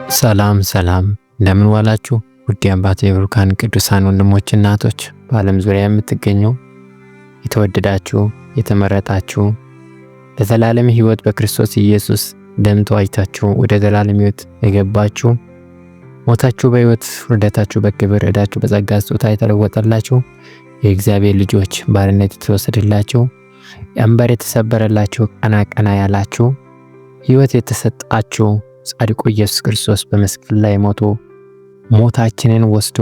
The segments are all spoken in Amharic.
ሰላም እንደምን ዋላችሁ? ውድ አባቴ የብሩካን ቅዱሳን ወንድሞችና እናቶች በዓለም ዙሪያ የምትገኙ የተወደዳችሁ የተመረጣችሁ ለዘላለም ሕይወት በክርስቶስ ኢየሱስ ደም ተዋጅታችሁ ወደ ዘላለም ሕይወት የገባችሁ ሞታችሁ በሕይወት ውርደታችሁ በክብር ዕዳችሁ በጸጋ ስጦታ የተለወጠላችሁ የእግዚአብሔር ልጆች ባርነት የተወሰደላችሁ ቀንበር የተሰበረላችሁ ቀና ያላችሁ ሕይወት የተሰጣችሁ ጻድቁ ኢየሱስ ክርስቶስ በመስቀል ላይ ሞቶ ሞታችንን ወስዶ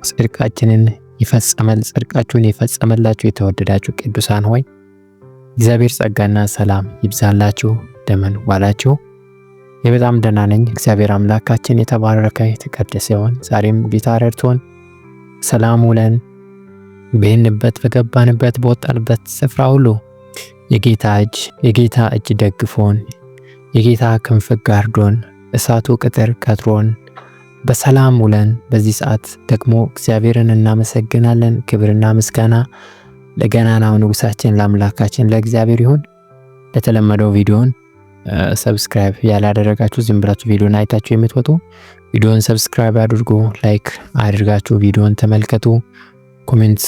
ጽድቃችንን ጽድቃችሁን የፈጸመላችሁ የተወደዳችሁ ቅዱሳን ሆይ እግዚአብሔር ጸጋና ሰላም ይብዛላችሁ። እንደምን ዋላችሁ? በጣም ደህና ነኝ። እግዚአብሔር አምላካችን የተባረከ የተቀደሰ ይሁን። ዛሬም ጌታ ረድቶን ሰላም ውለን በሄንበት በገባንበት በወጣንበት ስፍራ ሁሉ የጌታ እጅ ደግፎን የጌታ ክንፍ ጋርዶን እሳቱ ቅጥር ቀጥሮን በሰላም ውለን በዚህ ሰዓት ደግሞ እግዚአብሔርን እናመሰግናለን። ክብርና ምስጋና ለገናናው ንጉሳችን ለአምላካችን ለእግዚአብሔር ይሁን። ለተለመደው ቪዲዮን ሰብስክራይብ ያላደረጋችሁ ዝም ብላችሁ ቪዲዮን አይታችሁ የምትወጡ ቪዲዮን ሰብስክራይብ አድርጉ፣ ላይክ አድርጋችሁ ቪዲዮን ተመልከቱ። ኮሜንት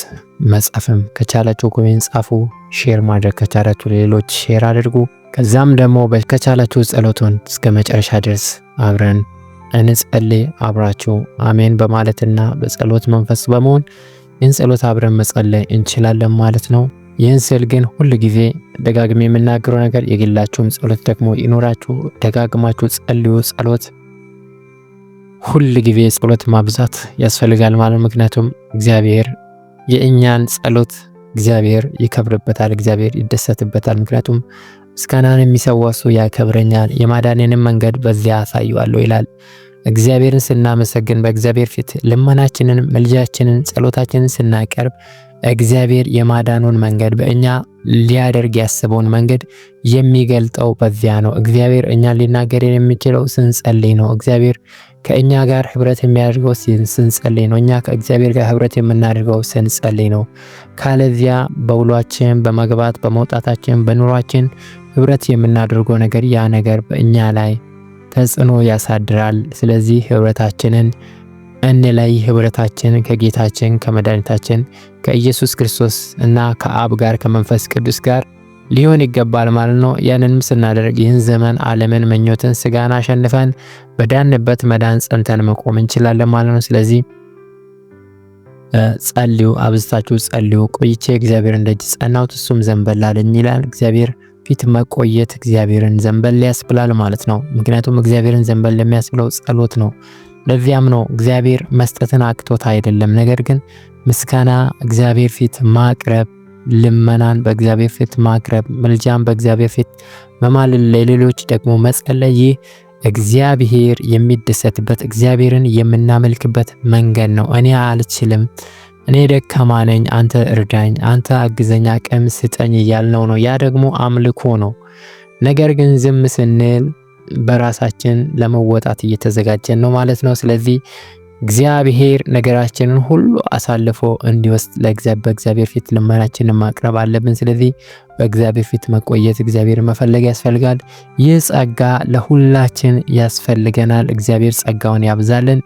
መጻፍም ከቻላችሁ ኮሜንት ጻፉ። ሼር ማድረግ ከቻላችሁ ለሌሎች ሼር አድርጉ። ከዛም ደግሞ ከቻላችሁ ጸሎቱን እስከ መጨረሻ ድረስ አብረን እንጸልይ። አብራችሁ አሜን በማለትና በጸሎት መንፈስ በመሆን ይህን ጸሎት አብረን መጸለይ እንችላለን ማለት ነው። ይህን ስል ግን ሁል ጊዜ ደጋግሜ የምናገረው ነገር የግላችሁም ጸሎት ደግሞ ይኖራችሁ ደጋግማችሁ ጸልዩ። ጸሎት ሁል ጊዜ ጸሎት ማብዛት ያስፈልጋል ማለት ምክንያቱም እግዚአብሔር የእኛን ጸሎት እግዚአብሔር ይከብርበታል፣ እግዚአብሔር ይደሰትበታል። ምክንያቱም ምስጋናን የሚሰዋ እሱ ያከብረኛል፣ የማዳኔንም መንገድ በዚያ አሳየዋለሁ ይላል። እግዚአብሔርን ስናመሰግን በእግዚአብሔር ፊት ልመናችንን፣ መልጃችንን፣ ጸሎታችንን ስናቀርብ እግዚአብሔር የማዳኑን መንገድ በእኛ ሊያደርግ ያስበውን መንገድ የሚገልጠው በዚያ ነው። እግዚአብሔር እኛን ሊናገር የሚችለው ስንጸልይ ነው። እግዚአብሔር ከእኛ ጋር ህብረት የሚያደርገው ስንጸልይ ነው። እኛ ከእግዚአብሔር ጋር ህብረት የምናደርገው ስንጸልይ ነው። ካለዚያ በውሏችን በመግባት በመውጣታችን በኑሯችን ህብረት የምናደርገው ነገር ያ ነገር በእኛ ላይ ተጽዕኖ ያሳድራል። ስለዚህ ህብረታችንን እንለይ። ህብረታችን ከጌታችን ከመድኃኒታችን ከኢየሱስ ክርስቶስ እና ከአብ ጋር ከመንፈስ ቅዱስ ጋር ሊሆን ይገባል ማለት ነው። ያንንም ስናደርግ ይህን ዘመን ዓለምን ምኞትን ስጋን አሸንፈን በዳንበት መዳን ጸንተን መቆም እንችላለን ማለት ነው። ስለዚህ ጸልዩ፣ አብዝታችሁ ጸልዩ። ቆይቼ እግዚአብሔርን ደጅ ጸናሁት እሱም ዘንበል አለኝ ይላል። እግዚአብሔር ፊት መቆየት እግዚአብሔርን ዘንበል ያስብላል ማለት ነው። ምክንያቱም እግዚአብሔርን ዘንበል የሚያስብለው ጸሎት ነው። ለዚያም ነው እግዚአብሔር መስጠትን አቅቶት አይደለም፣ ነገር ግን ምስጋና እግዚአብሔር ፊት ማቅረብ፣ ልመናን በእግዚአብሔር ፊት ማቅረብ፣ መልጃን በእግዚአብሔር ፊት መማለል፣ ለሌሎች ደግሞ መጸለይ፣ ይህ እግዚአብሔር የሚደሰትበት እግዚአብሔርን የምናመልክበት መንገድ ነው። እኔ አልችልም፣ እኔ ደካማ ነኝ፣ አንተ እርዳኝ፣ አንተ አግዘኛ፣ አቅም ስጠኝ እያልነው ነው። ያ ደግሞ አምልኮ ነው። ነገር ግን ዝም ስንል በራሳችን ለመወጣት እየተዘጋጀን ነው ማለት ነው። ስለዚህ እግዚአብሔር ነገራችንን ሁሉ አሳልፎ እንዲወስድ በእግዚአብሔር ፊት ልመናችንን ማቅረብ አለብን። ስለዚህ በእግዚአብሔር ፊት መቆየት እግዚአብሔር መፈለግ ያስፈልጋል። ይህ ጸጋ ለሁላችን ያስፈልገናል። እግዚአብሔር ጸጋውን ያብዛልን።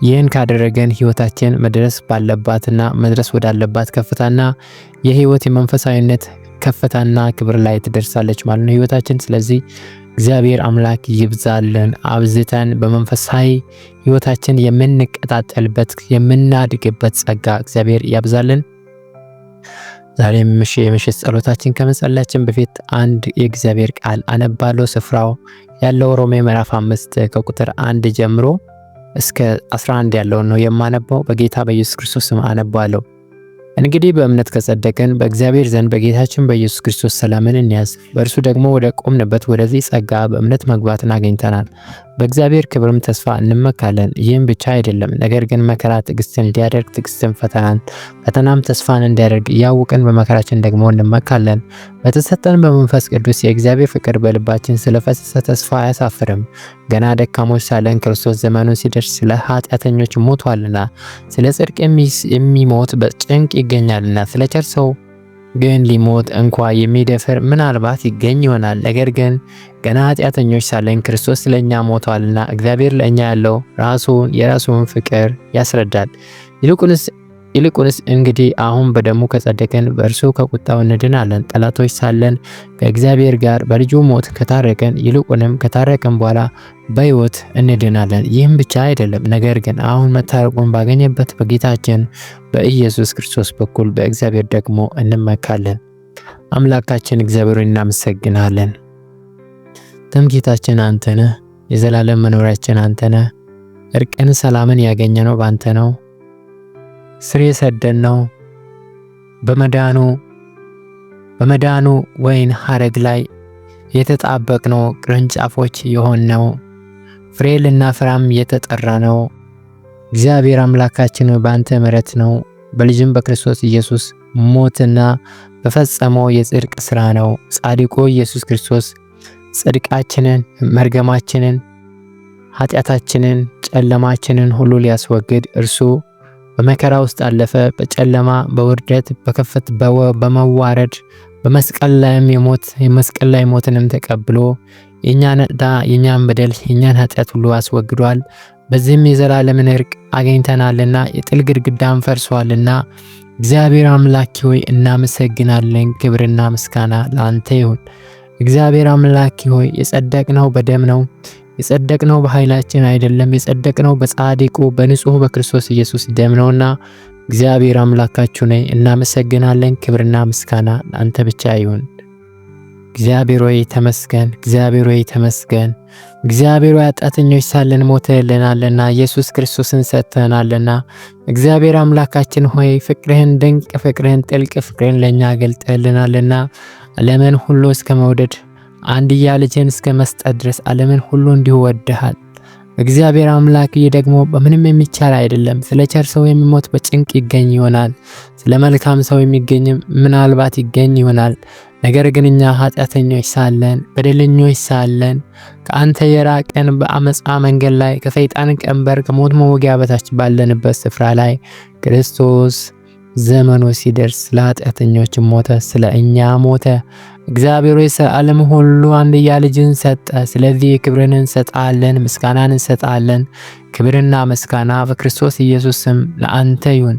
ይህን ካደረገን ህይወታችን መድረስ ባለባትና መድረስ ወዳለባት ከፍታና የህይወት የመንፈሳዊነት ከፍታና ክብር ላይ ትደርሳለች ማለት ነው ህይወታችን። ስለዚህ እግዚአብሔር አምላክ ይብዛልን። አብዝተን በመንፈሳዊ ህይወታችን የምንቀጣጠልበት የምናድግበት ጸጋ እግዚአብሔር ያብዛልን። ዛሬ የምሽት ጸሎታችን ከመጸለያችን በፊት አንድ የእግዚአብሔር ቃል አነባለሁ። ስፍራው ያለው ሮሜ ምዕራፍ 5 ከቁጥር 1 ጀምሮ እስከ 11 ያለውን ነው የማነባው። በጌታ በኢየሱስ ክርስቶስ ስም አነባለሁ። እንግዲህ በእምነት ከጸደቅን በእግዚአብሔር ዘንድ በጌታችን በኢየሱስ ክርስቶስ ሰላምን እንያዝ። በእርሱ ደግሞ ወደ ቆምንበት ወደዚህ ጸጋ በእምነት መግባትን አግኝተናል። በእግዚአብሔር ክብርም ተስፋ እንመካለን። ይህም ብቻ አይደለም፣ ነገር ግን መከራ ትዕግስትን እንዲያደርግ፣ ትዕግስትን ፈተናም ተስፋን እንዲያደርግ እያወቅን በመከራችን ደግሞ እንመካለን። በተሰጠን በመንፈስ ቅዱስ የእግዚአብሔር ፍቅር በልባችን ስለፈሰሰ ተስፋ አያሳፍርም። ገና ደካሞች ሳለን ክርስቶስ ዘመኑ ሲደርስ ስለ ኃጢአተኞች ሞቷልና፣ ስለ ጽድቅ የሚሞት በጭንቅ ይገኛልና፣ ስለ ቸር ሰው ግን ሊሞት እንኳ የሚደፍር ምናልባት ይገኝ ይሆናል። ነገር ግን ገና ኃጢአተኞች ሳለን ክርስቶስ ስለኛ ሞቷልና እግዚአብሔር ለእኛ ያለው የራሱን ፍቅር ያስረዳል። ይልቁንስ እንግዲህ አሁን በደሙ ከጸደቅን በእርሱ ከቁጣው እንድናለን። ጠላቶች ሳለን ከእግዚአብሔር ጋር በልጁ ሞት ከታረቀን፣ ይልቁንም ከታረቀን በኋላ በሕይወት እንድናለን። ይህም ብቻ አይደለም፣ ነገር ግን አሁን መታረቁን ባገኘበት በጌታችን በኢየሱስ ክርስቶስ በኩል በእግዚአብሔር ደግሞ እንመካለን። አምላካችን እግዚአብሔርን እናመሰግናለን። ትምክህታችን አንተ ነህ። የዘላለም መኖሪያችን አንተ ነህ። እርቅን ሰላምን ያገኘነው ባንተ ነው። ስር የሰደድነው በመዳኑ ወይን ሐረግ ላይ የተጣበቅነው ቅርንጫፎች የሆነው ፍሬ ልናፈራም የተጠራነው እግዚአብሔር አምላካችን በአንተ ምሕረት ነው። በልጅም በክርስቶስ ኢየሱስ ሞትና በፈጸመው የጽድቅ ሥራ ነው። ጻድቁ ኢየሱስ ክርስቶስ ጽድቃችንን፣ መርገማችንን፣ ኃጢአታችንን፣ ጨለማችንን ሁሉ ሊያስወግድ እርሱ በመከራ ውስጥ አለፈ። በጨለማ በውርደት በከፍት በመዋረድ በመስቀል ላይ ሞትንም ተቀብሎ የኛን ዕዳ የኛን በደል የኛን ኃጢአት ሁሉ አስወግዷል። በዚህም የዘላለምን እርቅ አግኝተናልና የጥል ግድግዳን ፈርሷልና እግዚአብሔር አምላክ ሆይ እናመሰግናለን። ክብርና ምስጋና ለአንተ ይሁን። እግዚአብሔር አምላክ ሆይ የጸደቅነው በደም ነው። የጸደቅነው በኃይላችን አይደለም። የጸደቅነው በጻድቁ በንጹህ በክርስቶስ ኢየሱስ ደም ነውና እግዚአብሔር አምላካችሁ ነኝ። እናመሰግናለን። ክብርና ምስጋና ለአንተ ብቻ ይሁን። እግዚአብሔር ሆይ ተመስገን። እግዚአብሔር ሆይ ተመስገን። እግዚአብሔር ሆይ ኃጢአተኞች ሳለን ሞተልናልና ኢየሱስ ክርስቶስን ሰጥተናልና እግዚአብሔር አምላካችን ሆይ ፍቅርህን ድንቅ ፍቅርህን ጥልቅ ፍቅርህን ለኛ ገልጠልናልና ዓለምን ሁሉ እስከ መውደድ አንድያ ልጅን እስከ መስጠት ድረስ ዓለምን ሁሉ እንዲሁ ወደሃል። እግዚአብሔር አምላክ ደግሞ በምንም የሚቻል አይደለም። ስለ ቸር ሰው የሚሞት በጭንቅ ይገኝ ይሆናል። ስለ መልካም ሰው የሚገኝም ምናልባት ይገኝ ይሆናል። ነገር ግን እኛ ኃጢአተኞች ሳለን በደለኞች ሳለን ከአንተ የራቀን በአመፃ መንገድ ላይ ከሰይጣን ቀንበር ከሞት መወጊያ በታች ባለንበት ስፍራ ላይ ክርስቶስ ዘመኑ ሲደርስ ስለ ኃጢአተኞች ሞተ፣ ስለ እኛ ሞተ። እግዚአብሔር ሆይ ዓለም ሁሉ አንድያ ልጅን ሰጠ። ስለዚህ ክብርን እንሰጣለን፣ ምስጋናን እንሰጣለን። ክብርና ምስጋና በክርስቶስ ኢየሱስ ስም ለአንተ ይሁን።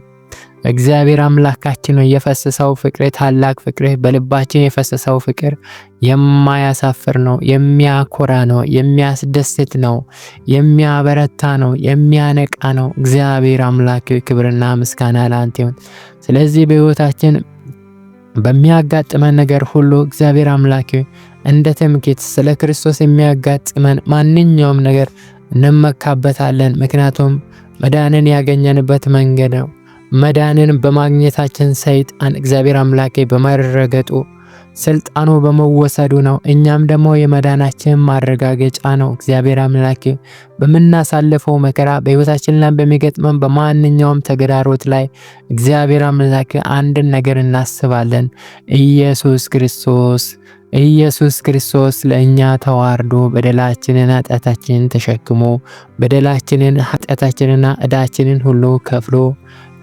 እግዚአብሔር አምላካችን ሆይ የፈሰሰው ፍቅር ታላቅ ፍቅር በልባችን የፈሰሰው ፍቅር የማያሳፍር ነው፣ የሚያኮራ ነው፣ የሚያስደስት ነው፣ የሚያበረታ ነው፣ የሚያነቃ ነው። እግዚአብሔር አምላክ ክብርና ምስጋና ለአንተ ይሁን። ስለዚህ በሕይወታችን በሚያጋጥመን ነገር ሁሉ እግዚአብሔር አምላክ እንደ ትምክህት ስለ ክርስቶስ የሚያጋጥመን ማንኛውም ነገር እንመካበታለን። ምክንያቱም መዳንን ያገኘንበት መንገድ ነው። መዳንን በማግኘታችን ሰይጣን እግዚአብሔር አምላክ በመረገጡ ስልጣኑ በመወሰዱ ነው። እኛም ደግሞ የመዳናችን ማረጋገጫ ነው። እግዚአብሔር አምላክ በምናሳልፈው መከራ በሕይወታችን ላይ በሚገጥመን በማንኛውም ተግዳሮት ላይ እግዚአብሔር አምላክ አንድን ነገር እናስባለን። ኢየሱስ ክርስቶስ ለእኛ ተዋርዶ በደላችንን ኃጢአታችንን ተሸክሞ በደላችንን ኃጢአታችንና ዕዳችንን ሁሉ ከፍሎ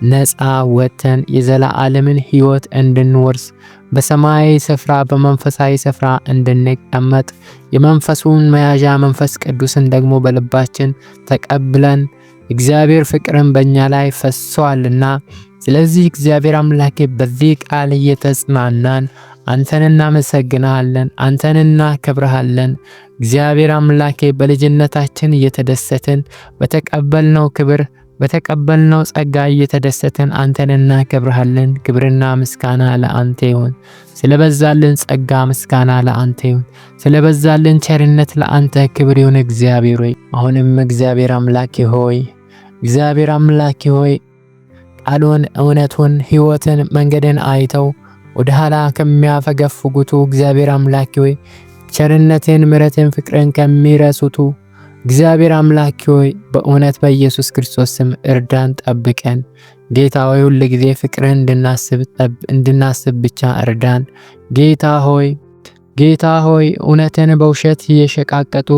ነፃ ወጥተን የዘላለምን ሕይወት እንድንወርስ በሰማያዊ ስፍራ በመንፈሳዊ ስፍራ እንድንቀመጥ የመንፈሱን መያዣ መንፈስ ቅዱስን ደግሞ በልባችን ተቀብለን እግዚአብሔር ፍቅርን በእኛ ላይ ፈሷልና ስለዚህ እግዚአብሔር አምላኬ በዚህ ቃል እየተጽናናን አንተን እናመሰግናለን፣ አንተን እናከብርሃለን። እግዚአብሔር አምላኬ በልጅነታችን እየተደሰትን በተቀበልነው ክብር በተቀበልነው ጸጋ እየተደሰትን አንተን እናከብርሃለን። ክብርና ምስጋና ለአንተ ይሁን። ስለበዛልን ጸጋ ምስጋና ለአንተ ይሁን። ስለበዛልን ቸርነት ለአንተ ክብር ይሁን። እግዚአብሔር ሆይ አሁንም እግዚአብሔር አምላኬ ሆይ ቃሉን እውነቱን ሕይወትን መንገድን አይተው ወደ ኋላ ከሚያፈገፍጉቱ እግዚአብሔር አምላኬ ሆይ ቸርነትን ምሕረትን ፍቅርን ከሚረሱቱ እግዚአብሔር አምላኬ ሆይ በእውነት በኢየሱስ ክርስቶስ ስም እርዳን፣ ጠብቀን። ጌታ ሆይ ሁሉ ጊዜ ፍቅርን እንድናስብ ብቻ እርዳን። ጌታ ሆይ እውነትን በውሸት እየሸቃቀጡ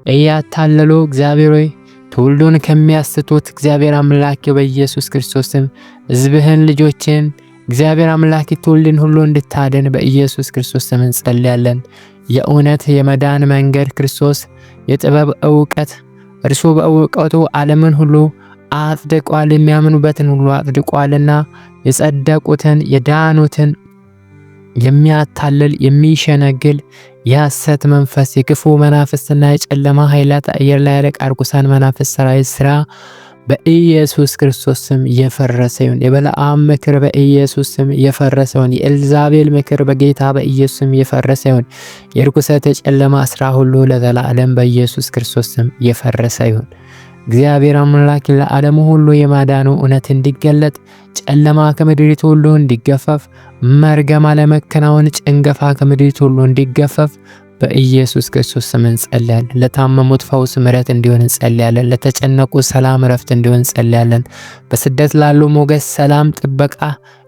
እያታለሉ እግዚአብሔር ሆይ ትውልዱን ከሚያስቱት እግዚአብሔር አምላኬ በኢየሱስ ክርስቶስ ስም ሕዝብህን ልጆችን እግዚአብሔር አምላክ ትውልድን ሁሉ እንድታድን በኢየሱስ ክርስቶስ ስም እንጸልያለን። የእውነት የመዳን መንገድ ክርስቶስ የጥበብ ዕውቀት እርሱ በእውቀቱ ዓለምን ሁሉ አጽድቋል፣ የሚያምኑበትን ሁሉ አጽድቋልና የጸደቁትን የዳኑትን የሚያታልል የሚሸነግል የሐሰት መንፈስ የክፉ መናፍስትና የጨለማ ኃይላት አየር ላይ ያለቃ ርኩሳን መናፍስት ሰራዊት ስራ በኢየሱስ ክርስቶስ ስም የፈረሰ ይሁን። የበለዓም ምክር በኢየሱስ ስም የፈረሰ ይሁን። የኤልዛቤል ምክር በጌታ በኢየሱስ ስም የፈረሰ ይሁን። የርኩሰት የጨለማ ስራ ሁሉ ለዘላለም በኢየሱስ ክርስቶስ ስም የፈረሰ ይሁን። እግዚአብሔር አምላክ ለዓለሙ ሁሉ የማዳኑ እውነት እንዲገለጥ፣ ጨለማ ከምድሪቱ ሁሉ እንዲገፈፍ፣ መርገም አለመከናወን ጭንገፋ ከምድሪቱ ሁሉ እንዲገፈፍ በኢየሱስ ክርስቶስ ስም እንጸልያለን። ለታመሙት ፈውስ ምሕረት እንዲሆን እንጸልያለን። ለተጨነቁ ሰላም ረፍት እንዲሆን እንጸልያለን። በስደት ላሉ ሞገስ፣ ሰላም፣ ጥበቃ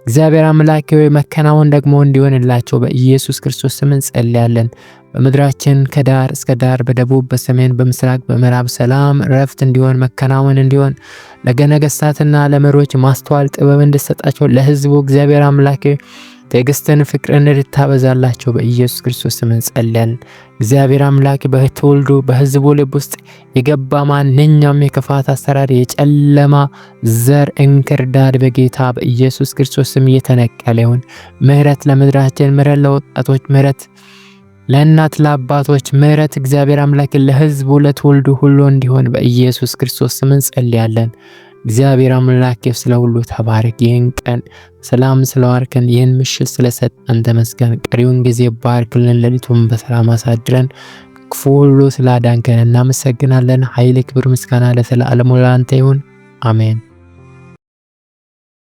እግዚአብሔር አምላክ ሆይ መከናወን ደግሞ እንዲሆንላቸው በኢየሱስ ክርስቶስ ስም እንጸልያለን። በምድራችን ከዳር እስከ ዳር በደቡብ በሰሜን በምስራቅ በምዕራብ ሰላም ረፍት እንዲሆን መከናወን እንዲሆን ለነገሥታትና ለመሪዎች ማስተዋል ጥበብ እንድትሰጣቸው ለሕዝቡ እግዚአብሔር አምላክ ትዕግስትን ፍቅርን እንድታበዛላቸው በኢየሱስ ክርስቶስ ስም እንጸልያለን። እግዚአብሔር አምላክ በትውልዱ በሕዝቡ ልብ ውስጥ የገባ ማንኛውም የክፋት አሰራር የጨለማ ዘር እንክርዳድ በጌታ በኢየሱስ ክርስቶስ ስም እየተነቀለ ይሁን። ምሕረት ለምድራችን፣ ምሕረት ለወጣቶች፣ ምሕረት ለእናት ለአባቶች፣ ምሕረት እግዚአብሔር አምላክ ለሕዝቡ ለትውልዱ ሁሉ እንዲሆን በኢየሱስ ክርስቶስ ስም እንጸልያለን። እግዚአብሔር አምላክ ስለ ሁሉ ተባረክ። ይህን ቀን ሰላም ስለዋርከን፣ ይህን ምሽት ስለሰጠን ተመስገን። ቀሪውን ጊዜ ባርክልን፣ ሌሊቱን በሰላም አሳድረን፣ ክፉ ሁሉ ስላዳንከን እናመሰግናለን። ኃይል፣ ክብር፣ ምስጋና ለዘላለሙ ለአንተ ይሁን። አሜን።